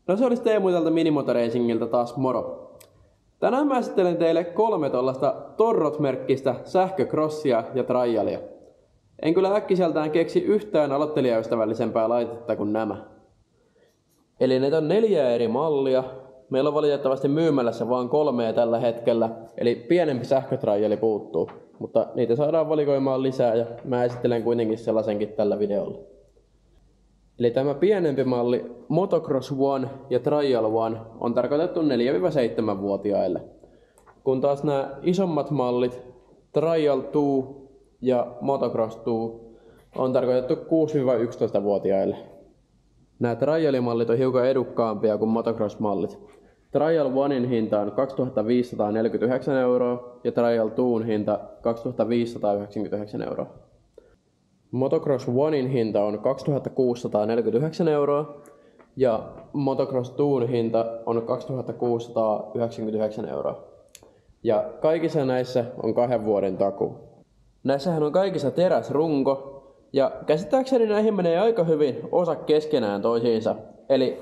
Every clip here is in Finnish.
No se olisi Teemu tältä Minimotoracingilta taas moro. Tänään mä esittelen teille 3 tollasta Torrot-merkkistä sähköcrossia ja trialia. En kyllä äkkiseltään keksi yhtään aloittelijaystävällisempää laitetta kuin nämä. Eli näitä on 4 eri mallia. Meillä on valitettavasti myymälässä vaan 3 tällä hetkellä, eli pienempi sähkötriali puuttuu. Mutta niitä saadaan valikoimaan lisää ja mä esittelen kuitenkin sellaisenkin tällä videolla. Eli tämä pienempi malli Motocross One ja Trial One on tarkoitettu 4-7-vuotiaille. Kun taas nämä isommat mallit Trial 2 ja Motocross 2 on tarkoitettu 6-11-vuotiaille. Nämä Trial-mallit on hiukan edukkaampia kuin Motocross-mallit. Trial Onein hinta on 2549 € ja Trial 2 hinta 2599 €. Motocross Onein hinta on 2649 € ja Motocross 2 hinta on 2699 €. Ja kaikissa näissä on 2 vuoden takuu. Näissähän on kaikissa teräsrunko ja käsittääkseni näihin menee aika hyvin osa keskenään toisiinsa. Eli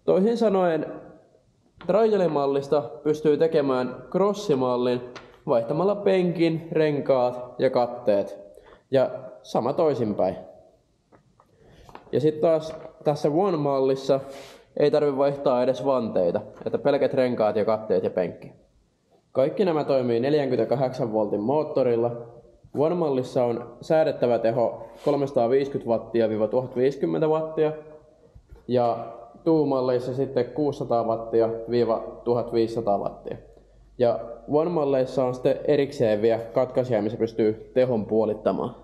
toisin sanoen trialimallista pystyy tekemään crossimallin vaihtamalla penkin, renkaat ja katteet. Ja sama toisinpäin. Ja sitten taas tässä One-mallissa ei tarvitse vaihtaa edes vanteita, että pelkät renkaat ja katteet ja penkki. Kaikki nämä toimii 48 voltin moottorilla. One-mallissa on säädettävä teho 350 wattia-1050 wattia ja Two-malleissa sitten 600 wattia-1500 wattia. Ja One-malleissa on sitten erikseen vielä katkaisija, missä pystyy tehon puolittamaan.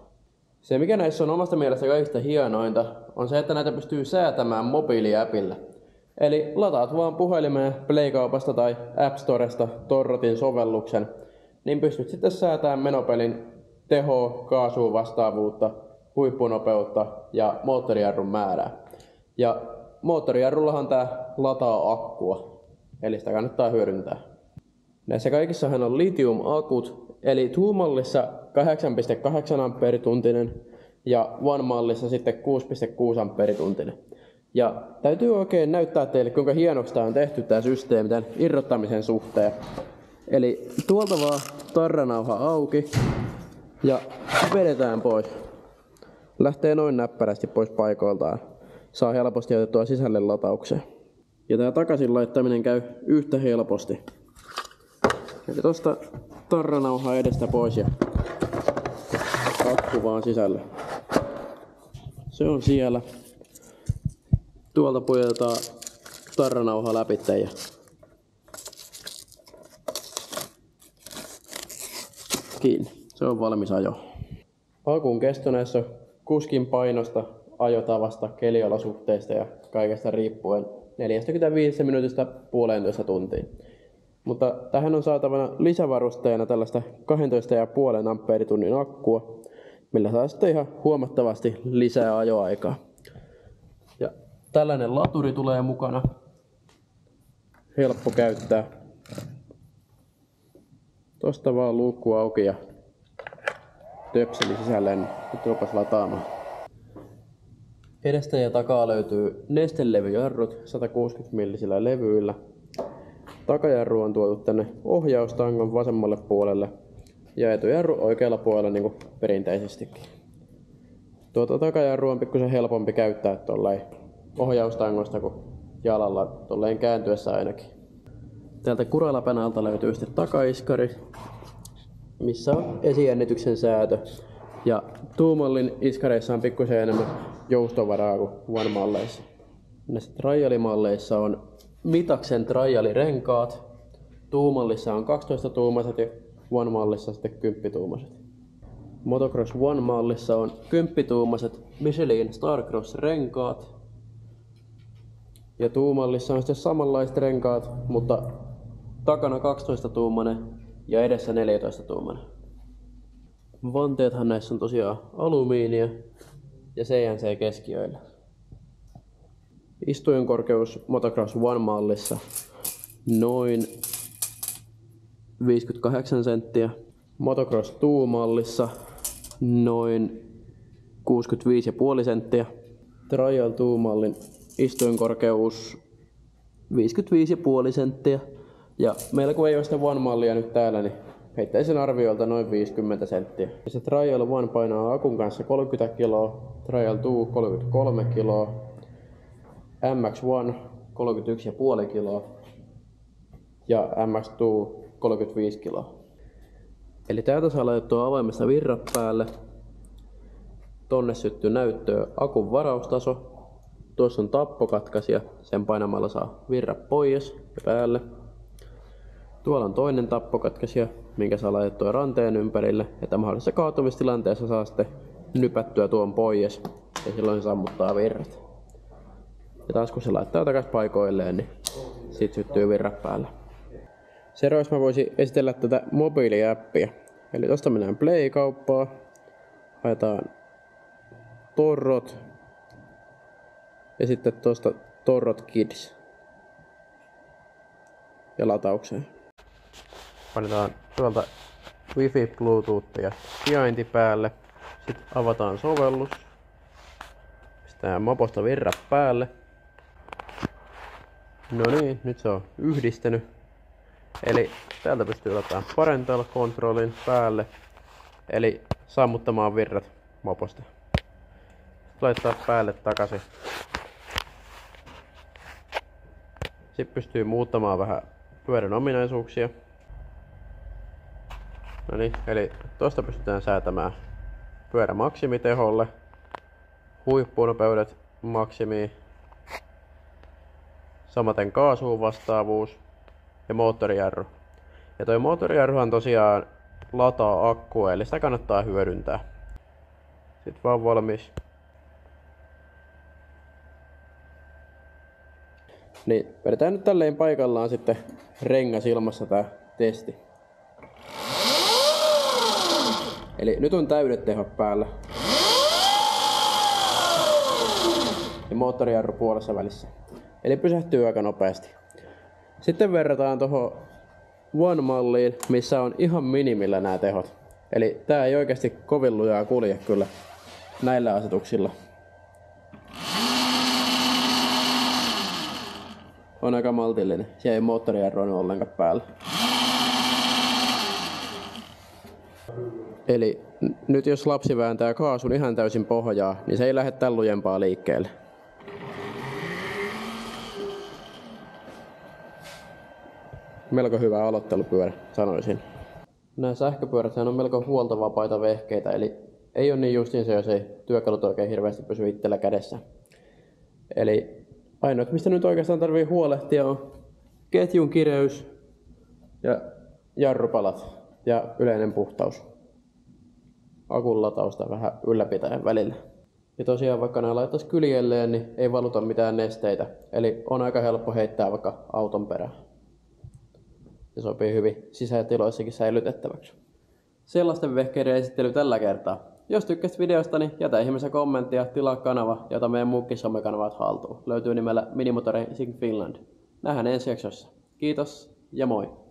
Se mikä näissä on omasta mielestä kaikista hienointa on se, että näitä pystyy säätämään mobiiliäpillä. Eli lataat vaan puhelimeen Play-kaupasta tai App Storesta Torrotin sovelluksen, niin pystyt sitten säätämään menopelin tehoa, kaasua, vastaavuutta, huippunopeutta ja moottorijarrun määrää. Ja moottorijarrullahan tää lataa akkua, eli sitä kannattaa hyödyntää. Näissä kaikissahan on lithium-akut, eli Two-mallissa 8,8 amperituntinen ja One-mallissa sitten 6,6 amperituntinen. Ja täytyy oikein näyttää teille, kuinka hienoksi tää on tehty tää systeemi tämän irrottamisen suhteen. Eli tuolta vaan tarranauha auki ja vedetään pois. Lähtee noin näppärästi pois paikoiltaan. Saa helposti otettua sisälle lataukseen. Ja tää takaisin laittaminen käy yhtä helposti. Eli tosta tarranauhaa edestä pois ja akku vaan sisälle. Se on siellä. Tuolta pujotetaan tarranauha läpi ja kiinni. Se on valmis ajo. Akun kesto näissä on kuskin painosta, ajotavasta, keliolosuhteista ja kaikesta riippuen 45 minuutista 1,5 tuntiin. Mutta tähän on saatavana lisävarusteena tällaista 12,5 amperitunnin akkua, millä saa sitten ihan huomattavasti lisää ajoaikaa. Ja tällainen laturi tulee mukana. Helppo käyttää. Tosta vaan luukku auki ja töpseli sisälle, niin rupas lataamaan. Edestä ja takaa löytyy nestelevyjarrut 160 millisillä levyillä. Takajarru on tuotu tänne ohjaustangon vasemmalle puolelle ja etujarru oikealla puolella niin kuin perinteisestikin. Tuota takajarru on pikkusen helpompi käyttää tolleen ohjaustangosta kuin jalalla tolleen kääntyessä ainakin. Täältä kuraläpän alta löytyy sitten takaiskari, missä on esijännityksen säätö. Ja Two-mallin iskareissa on pikkusen enemmän joustovaraa kuin One-malleissa. Näissä trialimalleissa on Mitaksen trialirenkaat. Two-mallissa on 12-tuumaiset ja One-mallissa sitten 10-tuumaiset. Motocross One-mallissa on 10-tuumaiset Michelin Starcross-renkaat. Ja Two-mallissa on sitten samanlaiset renkaat, mutta takana 12-tuumainen ja edessä 14-tuumainen. Vanteethan näissä on tosiaan alumiinia ja CNC-keskiöillä. Istuinkorkeus Motocross One-mallissa noin 58 senttiä. Motocross 2-mallissa noin 65,5 senttiä. Trial 2-mallin istuinkorkeus 55,5 senttiä. Ja meillä kun ei ole sitä One-mallia nyt täällä, niin heittäisin arviolta noin 50 senttiä. Se Trial 1 painaa akun kanssa 30 kiloa, Trial 2 33 kiloa, MX1 31,5 kiloa ja MX2 35 kiloa. Eli täältä saa laitettua avoimesta virrat päälle. Tonne syttyy näyttöön akun varaustaso. Tuossa on tappokatkaisija, sen painamalla saa virrat pois ja päälle. Tuolla on toinen tappokatkaisija, minkä saa laitettua ranteen ympärille, että mahdollisessa kaatumistilanteessa saa sitten nypättyä tuon pois ja silloin se sammuttaa virrat. Ja taas kun se laittaa takaisin paikoilleen, niin sit syttyy virrat päällä. Seuraavaksi mä voisin esitellä tätä mobiiliäppiä. Eli tosta mennään Play-kauppaan, haetaan Torrot ja sitten tosta Torrot Kids ja lataukseen. Painetaan tuolta Wi-Fi, Bluetooth ja sijainti päälle. Sitten avataan sovellus. Pistetään moposta virrat päälle. No niin, nyt se on yhdistänyt. Eli täältä pystyy laittamaan Parental Controlin päälle. Eli sammuttamaan virrat moposta. Laittaa päälle takaisin. Sitten pystyy muuttamaan vähän pyörän ominaisuuksia. No niin, eli tuosta pystytään säätämään pyörä maksimiteholle, huippunopeudet maksimiin, samaten kaasuun vastaavuus ja moottorijarru. Ja toi moottorijarruhan tosiaan lataa akkua, eli sitä kannattaa hyödyntää. Sitten vaan valmis. Niin, vedetään nyt tälleen paikallaan sitten rengas ilmassa tää testi. Eli nyt on täydet tehot päällä. Ja moottorijarru puolessa välissä. Eli pysähtyy aika nopeasti. Sitten verrataan tuohon One-malliin, missä on ihan minimillä nämä tehot. Eli tää ei oikeasti kovin lujaa kulje kyllä näillä asetuksilla. On aika maltillinen. Siellä ei moottorijarru ollenkaan päällä. Eli nyt jos lapsi vääntää kaasun ihan täysin pohjaa, niin se ei lähde tän lujempaa liikkeelle. Melko hyvä aloittelupyörä, sanoisin. Nämä sähköpyörät on melko huoltovapaita vehkeitä, eli ei ole niin justiin se, jos ei työkalut oikein hirveästi pysy itsellä kädessä. Eli ainoat, mistä nyt oikeastaan tarvii huolehtia, on ketjun kireys ja jarrupalat ja yleinen puhtaus. Akun latausta vähän ylläpitäen välillä. Ja tosiaan vaikka nämä laittaisi kyljelleen, niin ei valuta mitään nesteitä. Eli on aika helppo heittää vaikka auton perään. Se sopii hyvin sisätiloissakin säilytettäväksi. Sellaisten vehkeiden esittely tällä kertaa. Jos tykkäsit videosta, niin jätä ihmeessä kommenttia, tilaa kanava ja ota meidän muutkin somekanavat haltuun. Löytyy nimellä Minimotor Racing Finland. Nähdään ensi jaksossa. Kiitos ja moi!